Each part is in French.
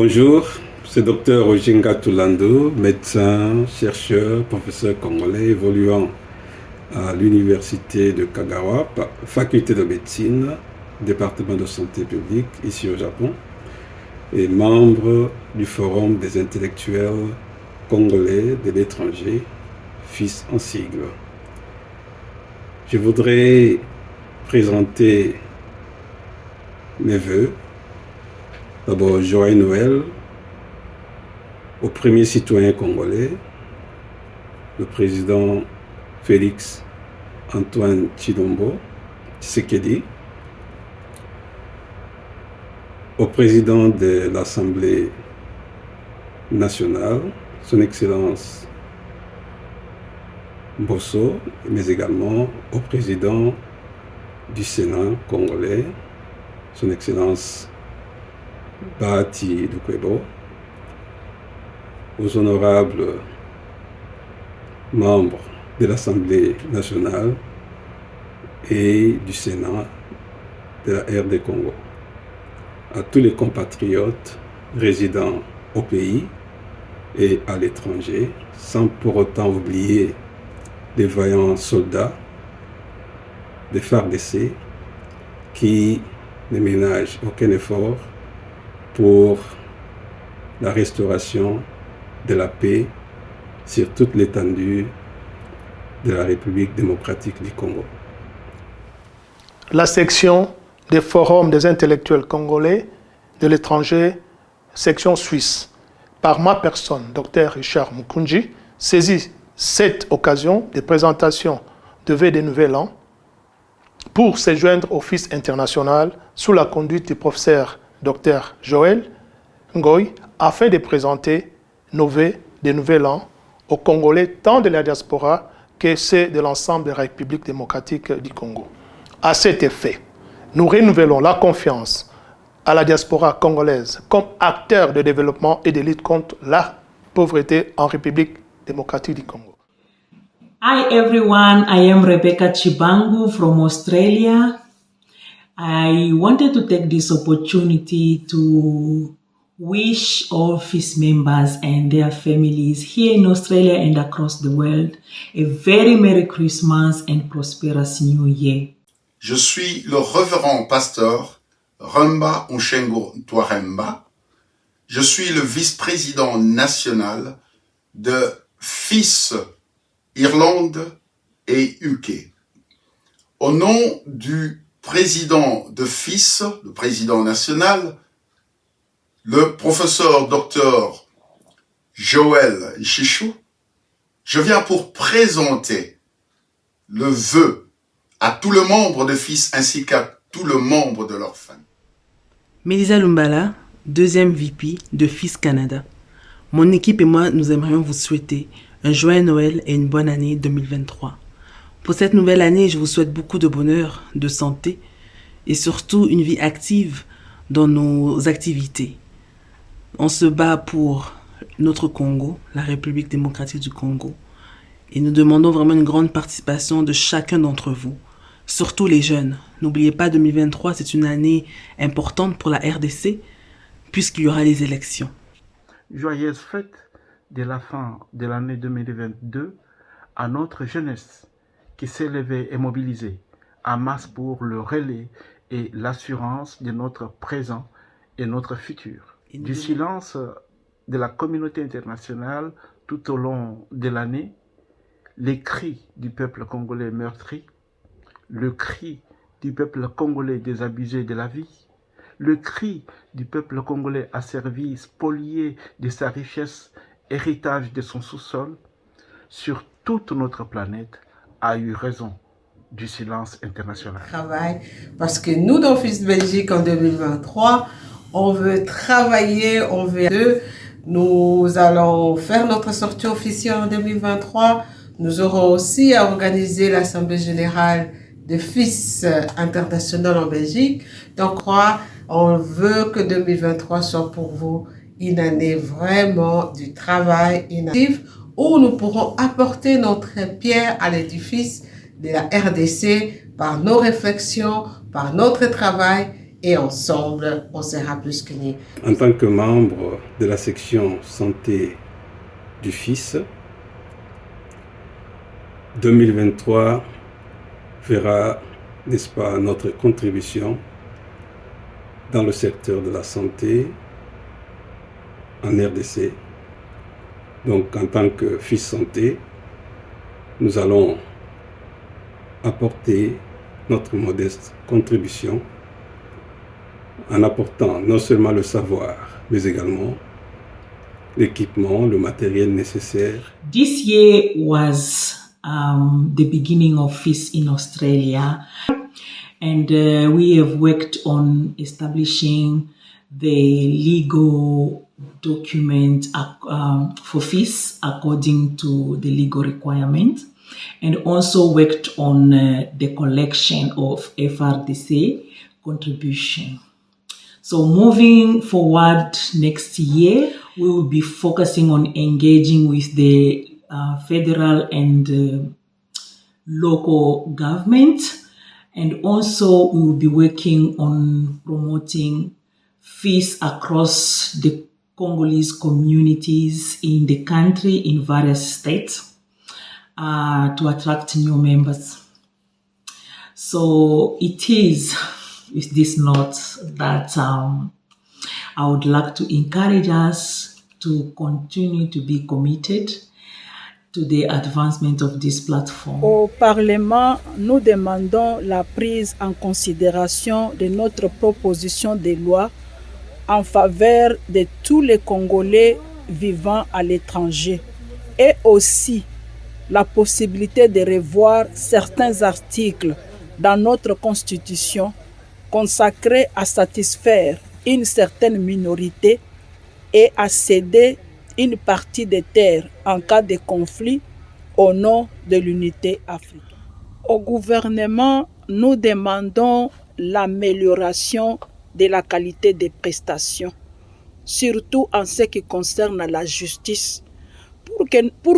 Bonjour, c'est Dr Ojinga Tulando, médecin, chercheur, professeur congolais évoluant à l'université de Kagawa, faculté de médecine, département de santé publique, ici au Japon, et membre du Forum des intellectuels congolais de l'étranger, FIS en sigle. Je voudrais présenter mes vœux. D'abord, joyeux Noël au premier citoyen congolais, le président Félix Antoine Tshisekedi, au président de l'Assemblée nationale, son Excellence Mbosso, mais également au président du Sénat congolais, son Excellence Bahati Doukwebo, aux honorables membres de l'Assemblée nationale et du Sénat de la RD Congo, à tous les compatriotes résidant au pays et à l'étranger, sans pour autant oublier les vaillants soldats des FARDC qui ne ménagent aucun effort pour la restauration de la paix sur toute l'étendue de la République démocratique du Congo. La section des forums des intellectuels congolais de l'étranger, section suisse, par ma personne, Dr Richard Mukunji, saisit cette occasion de présentation de vœux de nouvel an pour se joindre au FIS international sous la conduite du professeur Dr Joël Ngoy, afin de présenter nos vœux de nouvel an aux Congolais, tant de la diaspora que ceux de l'ensemble des républiques démocratiques du Congo. À cet effet, nous renouvelons la confiance à la diaspora congolaise comme acteur de développement et de lutte contre la pauvreté en République démocratique du Congo. Hi everyone, I am Rebecca Chibangu from Australia. I wanted to take this opportunity to wish all FIS members and their families here in Australia and across the world a very Merry Christmas and prosperous New Year. Je suis le révérend pasteur Rumba Onshengo Ntwaremba. Je suis le vice-président national de FIS Irlande et UK. Au nom du président de FIS, le président national, le professeur Dr Joël Chichou, je viens pour présenter le vœu à tous les membres de FIS ainsi qu'à tous les membres de leur famille. Melisa Lumbala, deuxième VP de FIS Canada. Mon équipe et moi, nous aimerions vous souhaiter un joyeux Noël et une bonne année 2023. Pour cette nouvelle année, je vous souhaite beaucoup de bonheur, de santé et surtout une vie active dans nos activités. On se bat pour notre Congo, la République démocratique du Congo, et nous demandons vraiment une grande participation de chacun d'entre vous, surtout les jeunes. N'oubliez pas, 2023, c'est une année importante pour la RDC, puisqu'il y aura les élections. Joyeuse fête de la fin de l'année 2022 à notre jeunesse qui s'est levée et mobilisée en masse pour le relais et l'assurance de notre présent et notre futur. Du silence de la communauté internationale tout au long de l'année, les cris du peuple congolais meurtri, le cri du peuple congolais désabusé de la vie, le cri du peuple congolais asservi, spolié de sa richesse, héritage de son sous-sol, sur toute notre planète, a eu raison du silence international. Parce que nous, dans FIS Belgique en 2023, on veut travailler, on veut. Nous allons faire notre sortie officielle en 2023. Nous aurons aussi à organiser l'Assemblée générale de FIS international en Belgique. Donc, on veut que 2023 soit pour vous une année vraiment du travail inactif où nous pourrons apporter notre pierre à l'édifice de la RDC par nos réflexions, par notre travail et ensemble, on sera plus qu'unis. En tant que membre de la section santé du FIS, 2023 verra, n'est-ce pas, notre contribution dans le secteur de la santé en RDC. Donc, en tant que FIS Santé, nous allons apporter notre modeste contribution en apportant non seulement le savoir, mais également l'équipement, le matériel nécessaire. This year was the beginning of FIS in Australia, and we have worked on establishing the legal document for FIS according to the legal requirement, and also worked on the collection of FRDC contribution. So moving forward next year, we will be focusing on engaging with the federal and local government, and also we will be working on promoting FIS across the Congolese communities in the country in various states to attract new members. So it is with this note that I would like to encourage us to continue to be committed to the advancement of this platform. Au Parlement, nous demandons la prise en considération de notre proposition de loi en faveur de tous les Congolais vivant à l'étranger et aussi la possibilité de revoir certains articles dans notre Constitution consacrés à satisfaire une certaine minorité et à céder une partie des terres en cas de conflit au nom de l'unité africaine. Au gouvernement, nous demandons l'amélioration de la qualité des prestations, surtout en ce qui concerne la justice, pour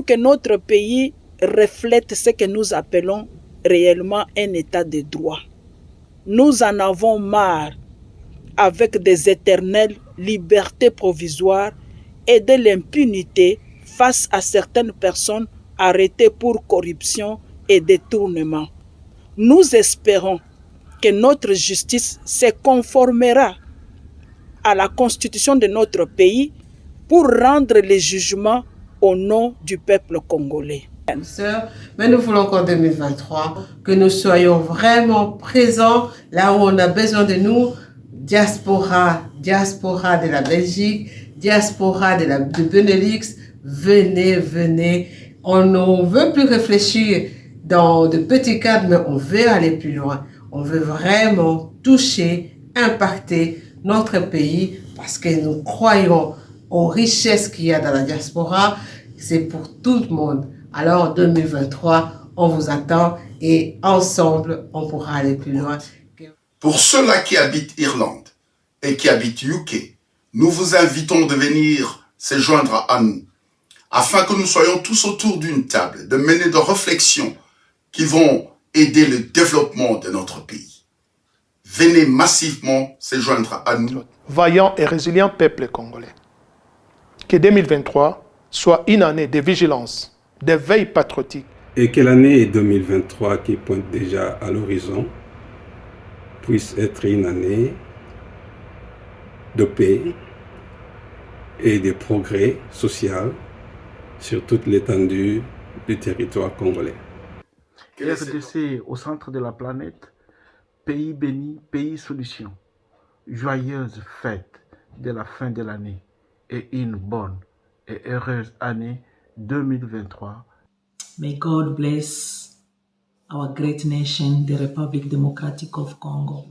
que notre pays reflète ce que nous appelons réellement un état de droit. Nous en avons marre avec des éternelles libertés provisoires et de l'impunité face à certaines personnes arrêtées pour corruption et détournement. Nous espérons que notre justice se conformera à la constitution de notre pays pour rendre les jugements au nom du peuple congolais. Mais nous voulons qu'en 2023, que nous soyons vraiment présents là où on a besoin de nous, diaspora de la Belgique, diaspora de Benelux, venez. On ne veut plus réfléchir dans de petits cadres, mais on veut aller plus loin. On veut vraiment toucher, impacter notre pays parce que nous croyons aux richesses qu'il y a dans la diaspora. C'est pour tout le monde. Alors, 2023, on vous attend et ensemble, on pourra aller plus loin. Pour ceux-là qui habitent Irlande et qui habitent UK, nous vous invitons de venir se joindre à nous, afin que nous soyons tous autour d'une table, de mener des réflexions qui vont aider le développement de notre pays. Venez massivement se joindre à nous. Vaillant et résilient peuple congolais. Que 2023 soit une année de vigilance, de veille patriotique. Et que l'année 2023 qui pointe déjà à l'horizon puisse être une année de paix et de progrès social sur toute l'étendue du territoire congolais. RDC au centre de la planète, pays béni, pays solution. Joyeuse fête de la fin de l'année et une bonne et heureuse année 2023. May God bless our great nation, the Republic Democratic of Congo.